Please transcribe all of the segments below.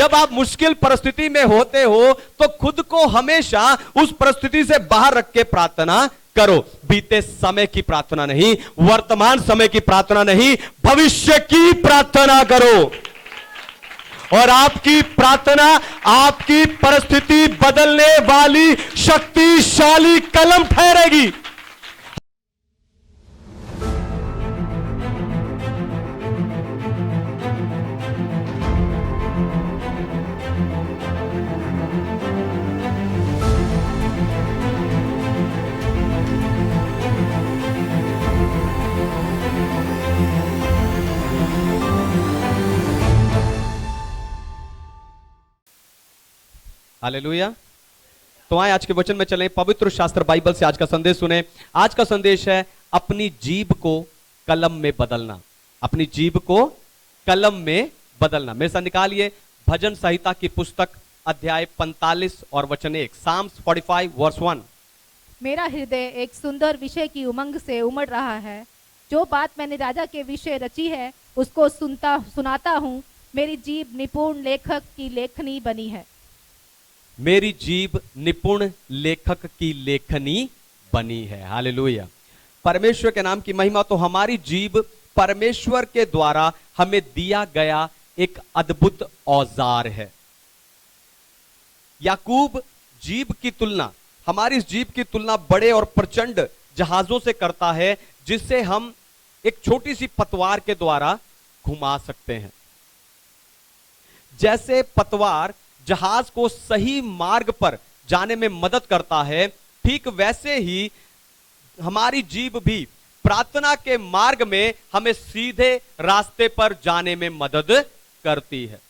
जब आप मुश्किल परिस्थिति में होते हो तो खुद को हमेशा उस परिस्थिति से बाहर रख के प्रार्थना करो। बीते समय की प्रार्थना नहीं, वर्तमान समय की प्रार्थना नहीं, भविष्य की प्रार्थना करो। और आपकी प्रार्थना आपकी परिस्थिति बदलने वाली शक्तिशाली कलम ठहरेगी। हालेलुया। तो आए आज के वचन में चलें, पवित्र शास्त्र बाइबल से आज का संदेश सुने। आज का संदेश है अपनी जीभ को कलम में बदलना। अपनी जीभ को कलम में बदलना। मेरे साथ निकालिए भजन संहिता की पुस्तक अध्याय 45 और वचन 1, साम्स 45 वर्स 1। मेरा हृदय एक सुंदर विषय की उमंग से उमड़ रहा है। जो बात मैंने राजा के विषय रची है उसको सुनाता हूँ। मेरी जीभ निपुण लेखक की लेखनी बनी है। मेरी जीभ निपुण लेखक की लेखनी बनी है। हालेलुया। परमेश्वर के नाम की महिमा। तो हमारी जीभ परमेश्वर के द्वारा हमें दिया गया एक अद्भुत औजार है। याकूब जीभ की तुलना, हमारी इस जीभ की तुलना बड़े और प्रचंड जहाजों से करता है, जिससे हम एक छोटी सी पतवार के द्वारा घुमा सकते हैं। जैसे पतवार जहाज को सही मार्ग पर जाने में मदद करता है, ठीक वैसे ही हमारी जीभ भी प्रार्थना के मार्ग में हमें सीधे रास्ते पर जाने में मदद करती है।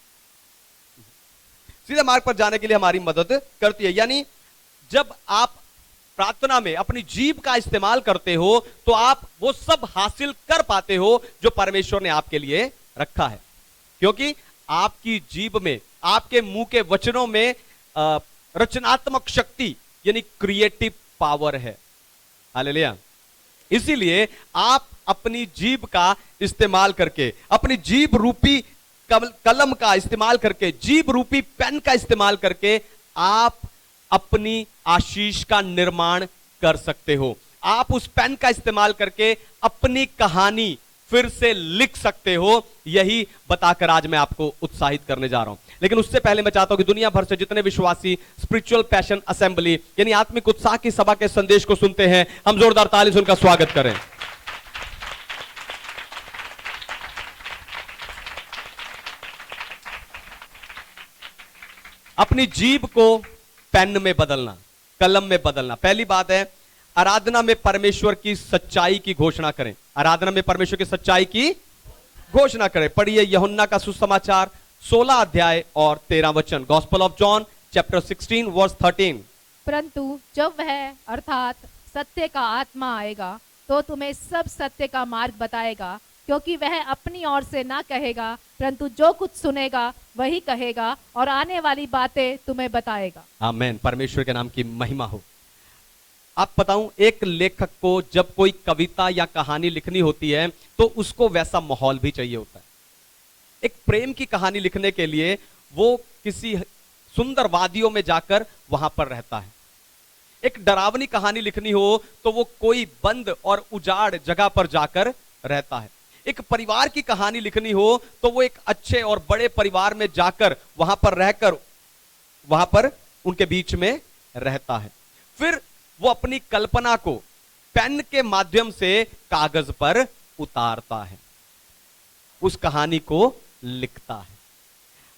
सीधे मार्ग पर जाने के लिए हमारी मदद करती है। यानी जब आप प्रार्थना में अपनी जीभ का इस्तेमाल करते हो तो आप वो सब हासिल कर पाते हो जो परमेश्वर ने आपके लिए रखा है, क्योंकि आपकी जीभ में, आपके मुंह के वचनों में रचनात्मक शक्ति यानी क्रिएटिव पावर है। हालेलुया। इसीलिए आप अपनी जीभ का इस्तेमाल करके, अपनी जीभ रूपी कलम का इस्तेमाल करके, जीभ रूपी पेन का इस्तेमाल करके आप अपनी आशीष का निर्माण कर सकते हो। आप उस पेन का इस्तेमाल करके अपनी कहानी फिर से लिख सकते हो। यही बताकर आज मैं आपको उत्साहित करने जा रहा हूं। लेकिन उससे पहले मैं चाहता हूं कि दुनिया भर से जितने विश्वासी स्पिरिचुअल पैशन असेंबली यानी आत्मिक उत्साह की सभा के संदेश को सुनते हैं, हम जोरदार ताली से उनका स्वागत करें। अपनी जीभ को पेन में बदलना, कलम में बदलना। पहली बात है, आराधना में परमेश्वर की सच्चाई की घोषणा करें। आराधना में परमेश्वर की सच्चाई की घोषणा करें। पढ़िए यूहन्ना का सुसमाचार 16 अध्याय और 13 वचन। Gospel of John chapter 16 verse 13। परंतु जब वह अर्थात सत्य का आत्मा आएगा तो तुम्हें सब सत्य का मार्ग बताएगा, क्योंकि वह अपनी ओर से ना कहेगा, परंतु जो कुछ सुनेगा वही कहेगा और आने वाली बातें तुम्हें बताएगा। आमीन। परमेश्वर के नाम की महिमा हो। आप बताऊं, एक लेखक को जब कोई कविता या कहानी लिखनी होती है तो उसको वैसा माहौल भी चाहिए होता है। एक प्रेम की कहानी लिखने के लिए वो किसी सुंदर वादियों में जाकर वहां पर रहता है। एक डरावनी कहानी लिखनी हो तो वो कोई बंद और उजाड़ जगह पर जाकर रहता है। एक परिवार की कहानी लिखनी हो तो वो एक अच्छे और बड़े परिवार में जाकर वहां पर रहकर वहां पर उनके बीच में रहता है। फिर वो अपनी कल्पना को पेन के माध्यम से कागज पर उतारता है, उस कहानी को लिखता है।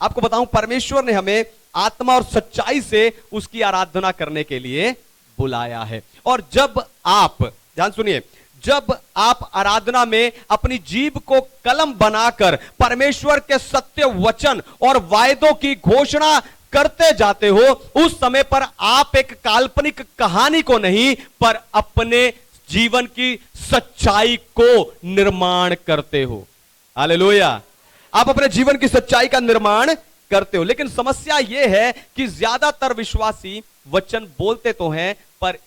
आपको बताऊं, परमेश्वर ने हमें आत्मा और सच्चाई से उसकी आराधना करने के लिए बुलाया है। और जब आप, ध्यान सुनिए, जब आप आराधना में अपनी जीभ को कलम बनाकर परमेश्वर के सत्य वचन और वायदों की घोषणा करते जाते हो, उस समय पर आप एक काल्पनिक कहानी को नहीं पर अपने जीवन की सच्चाई को निर्माण करते हो। हालेलुया। आप अपने जीवन की सच्चाई का निर्माण करते हो। लेकिन समस्या यह है कि ज्यादातर विश्वासी वचन बोलते तो हैं पर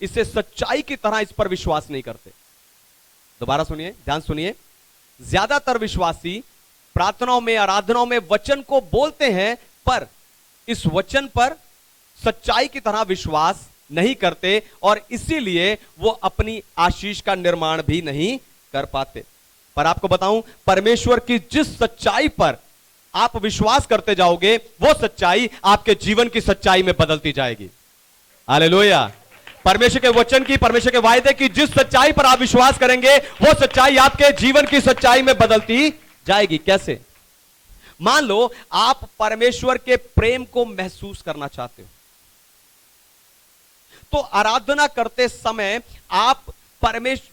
इसे सच्चाई की तरह इस पर विश्वास नहीं करते। दोबारा सुनिए, ध्यान सुनिए। ज्यादातर विश्वासी प्रार्थनाओं में, आराधनाओं में वचन को बोलते हैं, पर इस वचन पर सच्चाई की तरह विश्वास नहीं करते और इसीलिए वो अपनी आशीष का निर्माण भी नहीं कर पाते। पर आपको बताऊं, परमेश्वर की जिस सच्चाई पर आप विश्वास करते जाओगे, वो सच्चाई आपके जीवन की सच्चाई में बदलती जाएगी। हालेलुया। परमेश्वर के वचन की, परमेश्वर के वायदे की जिस सच्चाई पर आप विश्वास करेंगे, वो सच्चाई आपके जीवन की सच्चाई में बदलती जाएगी। कैसे? मान लो आप परमेश्वर के प्रेम को महसूस करना चाहते हो, तो आराधना करते समय आप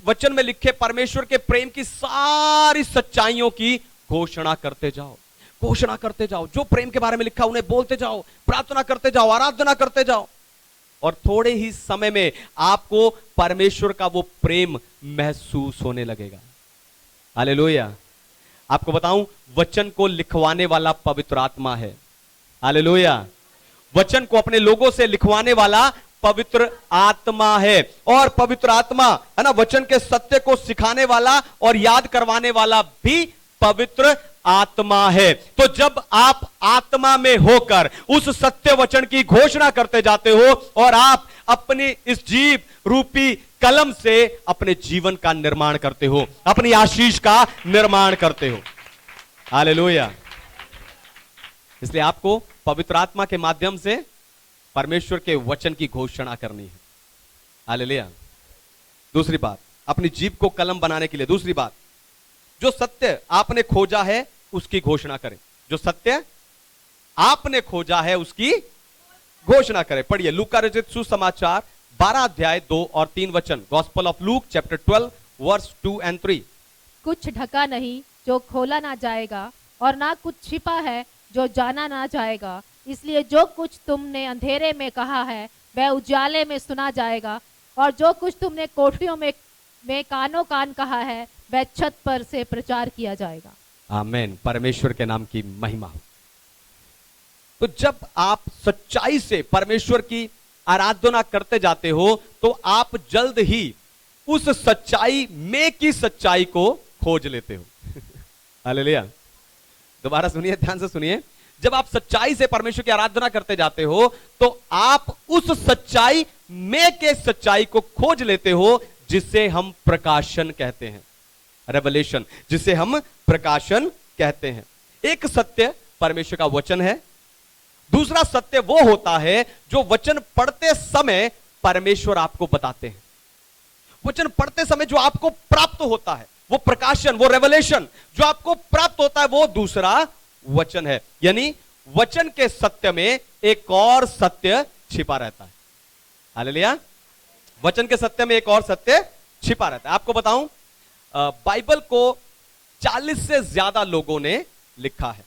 वचन में लिखे परमेश्वर के प्रेम की सारी सच्चाइयों की घोषणा करते जाओ, घोषणा करते जाओ। जो प्रेम के बारे में लिखा उन्हें बोलते जाओ, प्रार्थना करते जाओ, आराधना करते जाओ, और थोड़े ही समय में आपको परमेश्वर का वो प्रेम महसूस होने लगेगा। हालेलुया। आपको बताऊं, वचन को लिखवाने वाला पवित्र आत्मा है। हालेलुया। वचन को अपने लोगों से लिखवाने वाला पवित्र आत्मा है, और पवित्र आत्मा है ना, वचन के सत्य को सिखाने वाला और याद करवाने वाला भी पवित्र आत्मा है। तो जब आप आत्मा में होकर उस सत्य वचन की घोषणा करते जाते हो और आप अपनी इस जीव रूपी कलम से अपने जीवन का निर्माण करते हो, अपनी आशीष का निर्माण करते हो। हालेलुया। इसलिए आपको पवित्र आत्मा के माध्यम से परमेश्वर के वचन की घोषणा करनी है। हालेलुया। दूसरी बात, अपनी जीभ को कलम बनाने के लिए दूसरी बात, जो सत्य आपने खोजा है उसकी घोषणा करें। जो सत्य आपने खोजा है उसकी घोषणा करें। पढ़िए लूका रचित सुसमाचार 12 अध्याय 2 और 3 वचन। Gospel of Luke chapter 12 verse 2 and 3। कुछ ढका नहीं जो खोला ना जाएगा, और ना कुछ छिपा है जो जाना ना जाएगा। इसलिए जो कुछ तुमने अंधेरे में कहा है वह उजाले में सुना जाएगा, और जो कुछ तुमने कोठरियों में कानों कान कहा है वह छत पर से प्रचार किया जाएगा। आमीन। परमेश्वर के नाम की महिमा हो। तो जब आप सच्चाई से परमेश्वर की आराधना करते जाते हो, तो आप जल्द ही उस सच्चाई में की सच्चाई को खोज लेते हो। हालेलुया। दोबारा सुनिए, ध्यान से सुनिए। जब आप सच्चाई से परमेश्वर की आराधना करते जाते हो, तो आप उस सच्चाई में के सच्चाई को खोज लेते हो, जिसे हम प्रकाशन कहते हैं। रेवलेशन, जिसे हम प्रकाशन कहते हैं। एक सत्य परमेश्वर का वचन है, दूसरा सत्य वो होता है जो वचन पढ़ते समय परमेश्वर आपको बताते हैं। वचन पढ़ते समय जो आपको प्राप्त होता है वो प्रकाशन, वो रेवलेशन जो आपको प्राप्त होता है, वो दूसरा वचन है। यानी वचन के सत्य में एक और सत्य छिपा रहता है। हालेलुया। वचन के सत्य में एक और सत्य छिपा रहता है। आपको बताऊं, बाइबल को 40 से ज्यादा लोगों ने लिखा है,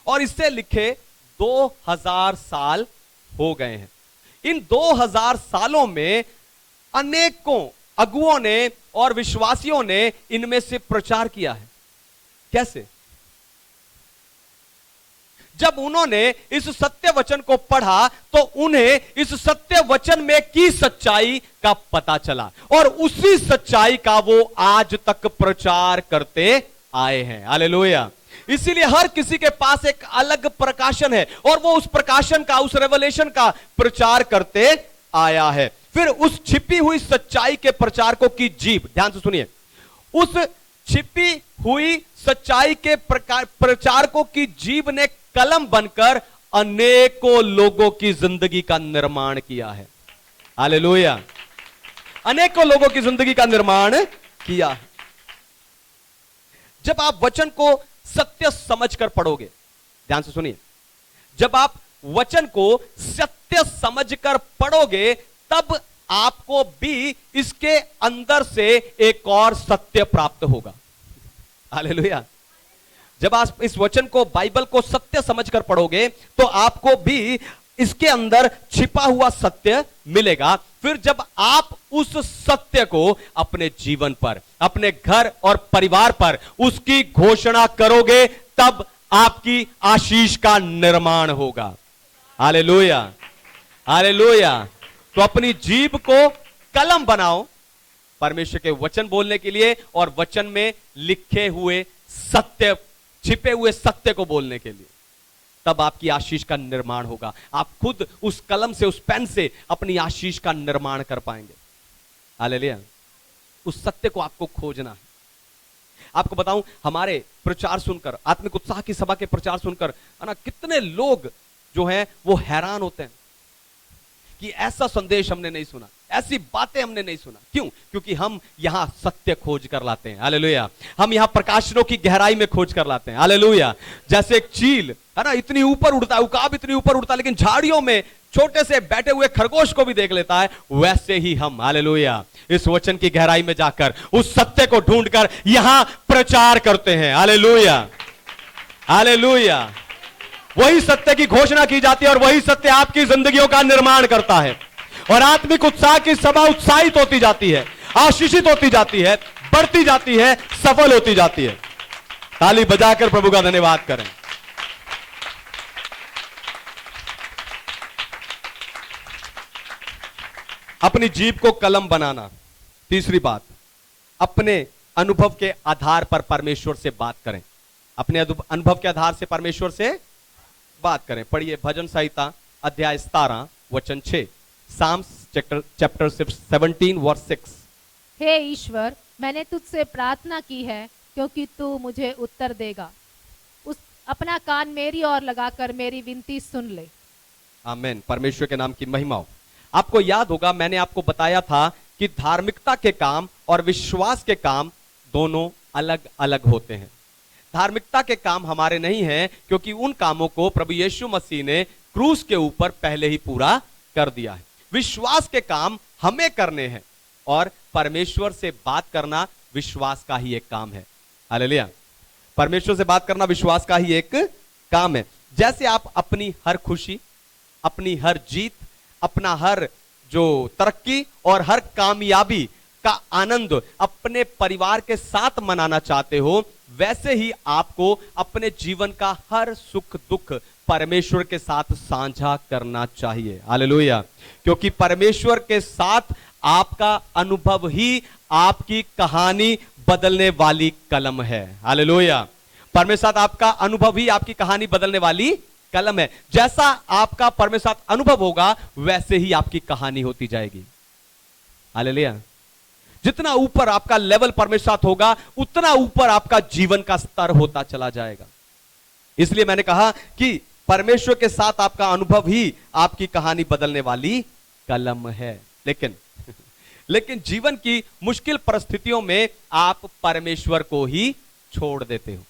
और इससे लिखे 2000 साल हो गए हैं। इन 2000 सालों में अनेकों अगुओं ने और विश्वासियों ने इनमें से प्रचार किया है। कैसे? जब उन्होंने इस सत्य वचन को पढ़ा तो उन्हें इस सत्य वचन में की सच्चाई का पता चला, और उसी सच्चाई का वो आज तक प्रचार करते आए हैं। हालेलुया। इसीलिए हर किसी के पास एक अलग प्रकाशन है, और वो उस प्रकाशन का, उस रेवलेशन का प्रचार करते आया है। फिर उस छिपी हुई सच्चाई के प्रचारकों की जीभ, ध्यान से सुनिए, उस छिपी हुई सच्चाई के प्रचारकों की जीभ ने कलम बनकर अनेकों लोगों की जिंदगी का निर्माण किया है। हालेलुया। अनेकों लोगों की जिंदगी का निर्माण किया है। जब आप वचन को सत्य समझकर पढ़ोगे, ध्यान से सुनिए, जब आप वचन को सत्य समझकर पढ़ोगे, तब आपको भी इसके अंदर से एक और सत्य प्राप्त होगा। हालेलुया। जब आप इस वचन को, बाइबल को सत्य समझकर पढ़ोगे, तो आपको भी इसके अंदर छिपा हुआ सत्य मिलेगा। फिर जब आप उस सत्य को अपने जीवन पर, अपने घर और परिवार पर उसकी घोषणा करोगे, तब आपकी आशीष का निर्माण होगा। हालेलुया। हालेलुया। तो अपनी जीभ को कलम बनाओ परमेश्वर के वचन बोलने के लिए, और वचन में लिखे हुए सत्य छिपे हुए सत्य को बोलने के लिए, तब आपकी आशीष का निर्माण होगा। आप खुद उस कलम से, उस पेन से अपनी आशीष का निर्माण कर पाएंगे। हालेलुया। उस सत्य को आपको खोजना है। आपको बताऊं, हमारे प्रचार सुनकर, आत्मिक उत्साह की सभा के प्रचार सुनकर, है ना, कितने लोग जो हैं वो हैरान होते हैं कि ऐसा संदेश हमने नहीं सुना, ऐसी बातें हमने नहीं सुना। क्यों? क्योंकि हम यहां सत्य खोज कर लाते हैं। हालेलुया। हम यहां प्रकाशनों की गहराई में खोज कर लाते हैं। हालेलुया। जैसे एक चील, है ना, इतनी ऊपर उड़ता है, उकाब इतनी ऊपर उड़ता है, लेकिन झाड़ियों में छोटे से बैठे हुए खरगोश को भी देख लेता है, वैसे ही हम, हालेलुया, इस वचन की गहराई में जाकर उस सत्य को ढूंढकर यहां प्रचार करते हैं। हालेलुया। हालेलुया। वही सत्य की घोषणा की जाती है और वही सत्य आपकी जिंदगियों का निर्माण करता है, और आत्मिक उत्साह की सभा उत्साहित होती जाती है, आशीषित होती जाती है, बढ़ती जाती है, सफल होती जाती है। ताली बजाकर प्रभु का धन्यवाद करें। अपनी जीभ को कलम बनाना। तीसरी बात, अपने अनुभव के आधार पर परमेश्वर से बात करें। अपने अनुभव के आधार से परमेश्वर से बात करें। पढ़िए भजन संहिता अध्याय 17 वचन 6, साम्स चैप्टर 17 वर्स 6। हे ईश्वर, मैंने तुझसे प्रार्थना की है क्योंकि तू मुझे उत्तर देगा। अपना कान मेरी ओर लगाकर मेरी विनती सुन ले। आमीन। परमेश्वर के नाम की महिमा हो। आपको याद होगा, मैंने आपको बताया था कि धार्मिकता के काम और विश्वास के काम दोनों अलग अलग होते हैं। धार्मिकता के काम हमारे नहीं हैं, क्योंकि उन कामों को प्रभु यीशु मसीह ने क्रूस के ऊपर पहले ही पूरा कर दिया है। विश्वास के काम हमें करने हैं, और परमेश्वर से बात करना विश्वास का ही एक काम है। हालेलुया। परमेश्वर से बात करना विश्वास का ही एक काम है। जैसे आप अपनी हर खुशी, अपनी हर जीत, अपना हर जो तरक्की और हर कामयाबी का आनंद अपने परिवार के साथ मनाना चाहते हो, वैसे ही आपको अपने जीवन का हर सुख दुख परमेश्वर के साथ साझा करना चाहिए। हालेलुया। क्योंकि परमेश्वर के साथ आपका अनुभव ही आपकी कहानी बदलने वाली कलम है। हालेलुया। परमेश्वर के साथ आपका अनुभव ही आपकी कहानी बदलने वाली कलम है। जैसा आपका परमेश्वर के साथ अनुभव होगा, वैसे ही आपकी कहानी होती जाएगी। हालेलुया। जितना ऊपर आपका लेवल परमेश्वर के साथ होगा, उतना ऊपर आपका जीवन का स्तर होता चला जाएगा। इसलिए मैंने कहा कि परमेश्वर के साथ आपका अनुभव ही आपकी कहानी बदलने वाली कलम है। लेकिन जीवन की मुश्किल परिस्थितियों में आप परमेश्वर को ही छोड़ देते हो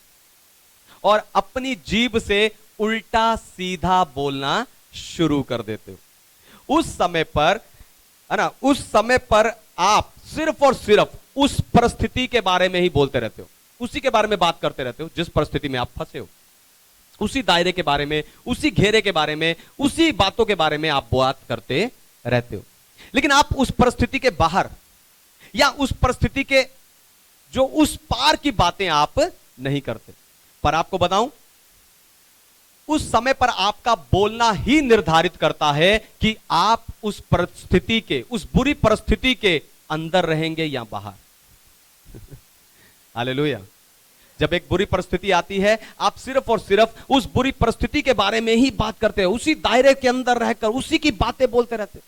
और अपनी जीभ से उल्टा सीधा बोलना शुरू कर देते हो। उस समय पर, है ना, उस समय पर आप सिर्फ और सिर्फ उस परिस्थिति के बारे में ही बोलते रहते हो, उसी के बारे में बात करते रहते हो जिस परिस्थिति में आप फंसे हो, उसी दायरे के बारे में, उसी घेरे के बारे में, उसी बातों के बारे में आप बात करते रहते हो। लेकिन आप उस परिस्थिति के बाहर या उस परिस्थिति के जो उस पार की बातें आप नहीं करते। पर आपको बताऊं, उस समय पर आपका बोलना ही निर्धारित करता है कि आप उस परिस्थिति के, उस बुरी परिस्थिति के अंदर रहेंगे या बाहर। हालेलुया। जब एक बुरी परिस्थिति आती है, आप सिर्फ और सिर्फ उस बुरी परिस्थिति के बारे में ही बात करते हैं, उसी दायरे के अंदर रहकर उसी की बातें बोलते रहते हैं।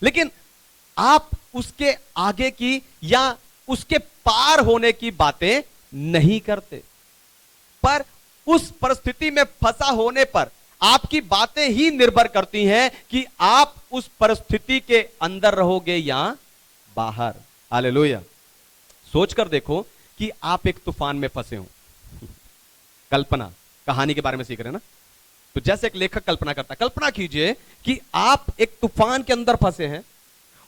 लेकिन आप उसके आगे की या उसके पार होने की बातें नहीं करते। पर उस परिस्थिति में फंसा होने पर आपकी बातें ही निर्भर करती हैं कि आप उस परिस्थिति के अंदर रहोगे या बाहर। हालेलुया। सोचकर देखो कि आप एक तूफान में फंसे हो। कल्पना, कहानी के बारे में सीख रहे हैं ना, तो जैसे एक लेखक कल्पना करता है, कल्पना कीजिए कि आप एक तूफान के अंदर फंसे हैं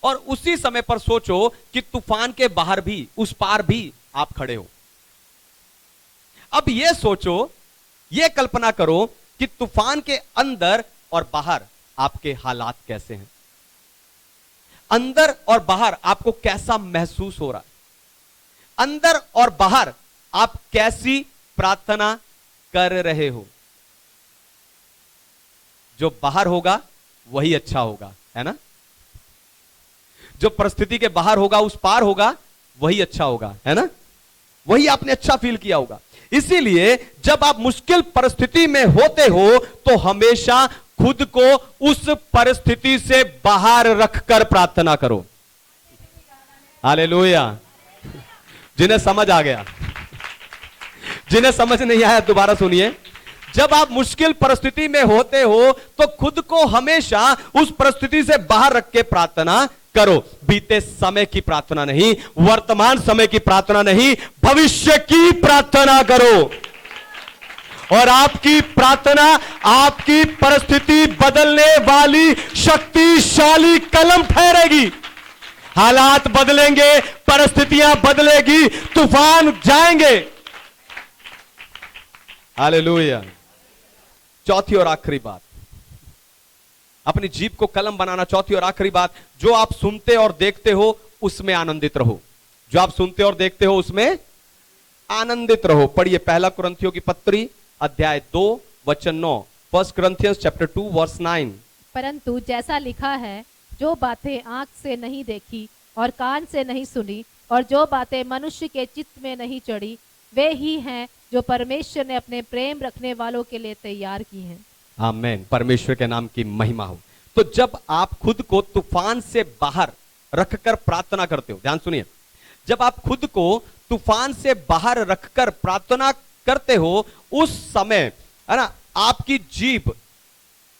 और उसी समय पर सोचो कि तूफान के बाहर भी, उस पार भी आप खड़े हो। अब यह सोचो, यह कल्पना करो कि तूफान के अंदर और बाहर आपके हालात कैसे हैं। अंदर और बाहर आपको कैसा महसूस हो रहा है, अंदर और बाहर आप कैसी प्रार्थना कर रहे हो। जो बाहर होगा वही अच्छा होगा, है ना। जो परिस्थिति के बाहर होगा, उस पार होगा, वही अच्छा होगा, है ना। वही आपने अच्छा फील किया होगा। इसीलिए जब आप मुश्किल परिस्थिति में होते हो तो हमेशा खुद को उस परिस्थिति से बाहर रखकर प्रार्थना करो। हालेलुया। जिन्हें समझ आ गया, जिन्हें समझ नहीं आया दोबारा सुनिए। जब आप मुश्किल परिस्थिति में होते हो तो खुद को हमेशा उस परिस्थिति से बाहर रख के प्रार्थना करो। बीते समय की प्रार्थना नहीं, वर्तमान समय की प्रार्थना नहीं, भविष्य की प्रार्थना करो। और आपकी प्रार्थना आपकी परिस्थिति बदलने वाली शक्तिशाली कलम ठहरेगी। हालात बदलेंगे, परिस्थितियां बदलेगी, तूफान जाएंगे। हालेलुया। चौथी और आखिरी बात, अपनी जीभ को कलम बनाना। चौथी और आखिरी बात, जो आप सुनते और देखते हो उसमें आनंदित रहो। जो आप सुनते और देखते हो उसमें आनंदित रहो। पढ़िए पहला कुरिन्थियों की पत्री अध्याय 2 वचन 9। 1 Corinthians chapter 2 verse 9। परंतु जैसा लिखा है, जो बातें आंख से नहीं देखी और कान से नहीं सुनी और जो बातें मनुष्य के चित्त में नहीं चढ़ी, वे ही हैं जो परमेश्वर ने अपने प्रेम रखने वालों के लिए तैयार की हैं। आमीन। परमेश्वर के नाम की महिमा हो। तो जब आप खुद को तूफान से बाहर रखकर प्रार्थना करते हो, ध्यान सुनिए, जब आप खुद को तूफान से बाहर रखकर प्रार्थना करते हो उस समय, है ना, आपकी जीभ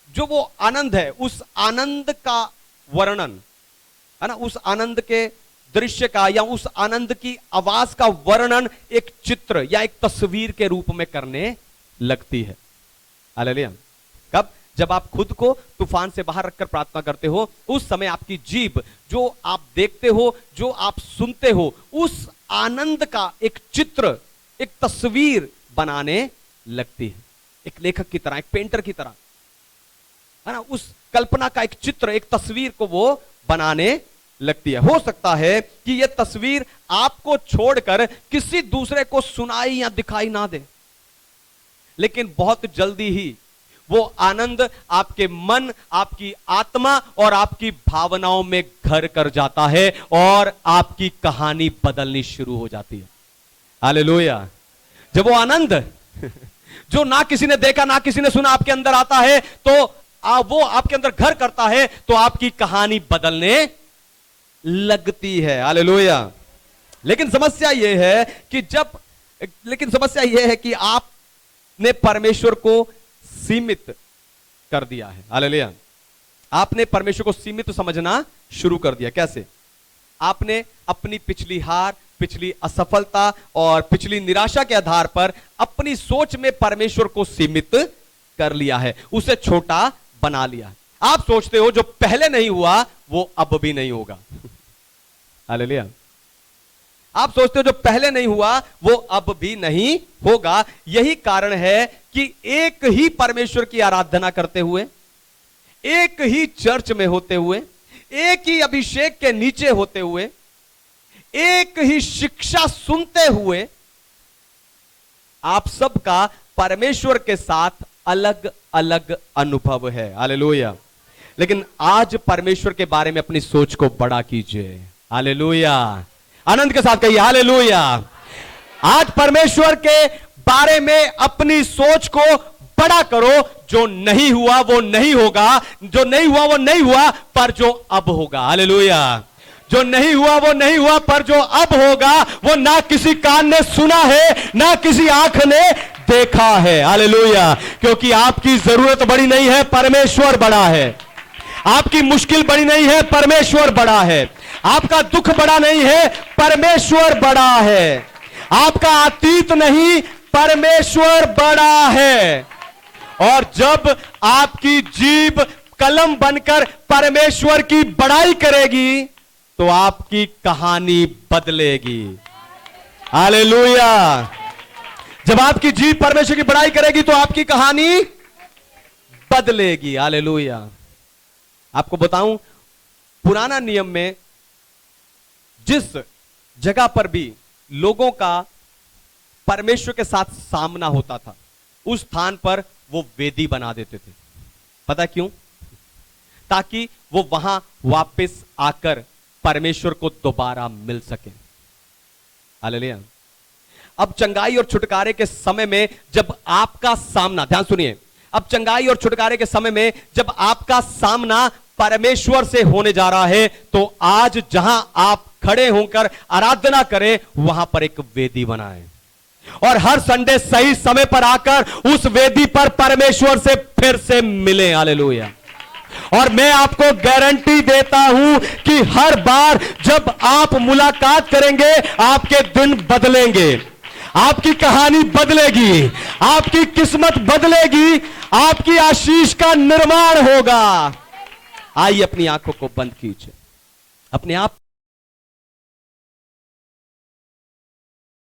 जो वो आनंद है, उस आनंद का वर्णन, है ना, उस आनंद के दृश्य का या उस आनंद की आवाज का वर्णन एक चित्र या एक तस्वीर के रूप में करने लगती है। हालेलुया। कब? जब आप खुद को तूफान से बाहर रखकर प्रार्थना करते हो, उस समय आपकी जीभ जो आप देखते हो, जो आप सुनते हो, उस आनंद का एक चित्र, एक तस्वीर बनाने लगती है। एक लेखक की तरह, एक पेंटर की तरह, है ना, उस कल्पना का एक चित्र, एक तस्वीर को वो बनाने लगती है। हो सकता है कि यह तस्वीर आपको छोड़कर किसी दूसरे को सुनाई या दिखाई ना दे, लेकिन बहुत जल्दी ही वो आनंद आपके मन, आपकी आत्मा और आपकी भावनाओं में घर कर जाता है और आपकी कहानी बदलनी शुरू हो जाती है। हालेलुया। जब वो आनंद जो ना किसी ने देखा ना किसी ने सुना आपके अंदर आता है, तो वो आपके अंदर घर करता है, तो आपकी कहानी बदलने लगती है। हालेलुया। लेकिन समस्या यह है कि आपने परमेश्वर को सीमित कर दिया है। हालेलुया। आपने परमेश्वर को सीमित समझना शुरू कर दिया। कैसे? आपने अपनी पिछली हार, पिछली असफलता और पिछली निराशा के आधार पर अपनी सोच में परमेश्वर को सीमित कर लिया है, उसे छोटा बना लिया है। आप सोचते हो जो पहले नहीं हुआ वो अब भी नहीं होगा। हालेलुया। आप सोचते हो जो पहले नहीं हुआ वो अब भी नहीं होगा। यही कारण है कि एक ही परमेश्वर की आराधना करते हुए, एक ही चर्च में होते हुए, एक ही अभिषेक के नीचे होते हुए, एक ही शिक्षा सुनते हुए, आप सबका परमेश्वर के साथ अलग अलग अनुभव है। हालेलुया। लेकिन आज परमेश्वर के बारे में अपनी सोच को बड़ा कीजिए। हालेलुया। आनंद के साथ कहिए हालेलुया। आज परमेश्वर के बारे में अपनी सोच को बड़ा करो। जो नहीं हुआ वो नहीं होगा, जो नहीं हुआ वो नहीं हुआ, पर जो अब होगा। हालेलुया। जो नहीं हुआ वो नहीं हुआ, पर जो अब होगा वो ना किसी कान ने सुना है, ना किसी आंख ने देखा है। हालेलुया। क्योंकि आपकी जरूरत बड़ी नहीं है, परमेश्वर बड़ा है। आपकी मुश्किल बड़ी नहीं है, परमेश्वर बड़ा है। आपका दुख बड़ा नहीं है, परमेश्वर बड़ा है। आपका अतीत नहीं, परमेश्वर बड़ा है। और जब आपकी जीभ कलम बनकर परमेश्वर की बड़ाई करेगी तो आपकी कहानी बदलेगी। हालेलुया। जब आपकी जीभ परमेश्वर की बड़ाई करेगी तो आपकी कहानी बदलेगी। हालेलुया। आपको बताऊं, पुराना नियम में जिस जगह पर भी लोगों का परमेश्वर के साथ सामना होता था, उस स्थान पर वो वेदी बना देते थे। पता क्यों? ताकि वो वहां वापस आकर परमेश्वर को दोबारा मिल सके। हालेलुया। अब चंगाई और छुटकारे के समय में जब आपका सामना, ध्यान सुनिए, अब चंगाई और छुटकारे के समय में जब आपका सामना परमेश्वर से होने जा रहा है, तो आज जहां आप खड़े होकर आराधना करें, वहां पर एक वेदी बनाएं और हर संडे सही समय पर आकर उस वेदी पर परमेश्वर से फिर से मिलें। हालेलुया। और मैं आपको गारंटी देता हूं कि हर बार जब आप मुलाकात करेंगे, आपके दिन बदलेंगे, आपकी कहानी बदलेगी, आपकी किस्मत बदलेगी, आपकी आशीष का निर्माण होगा। आइए अपनी आंखों को बंद कीजिए, अपने आप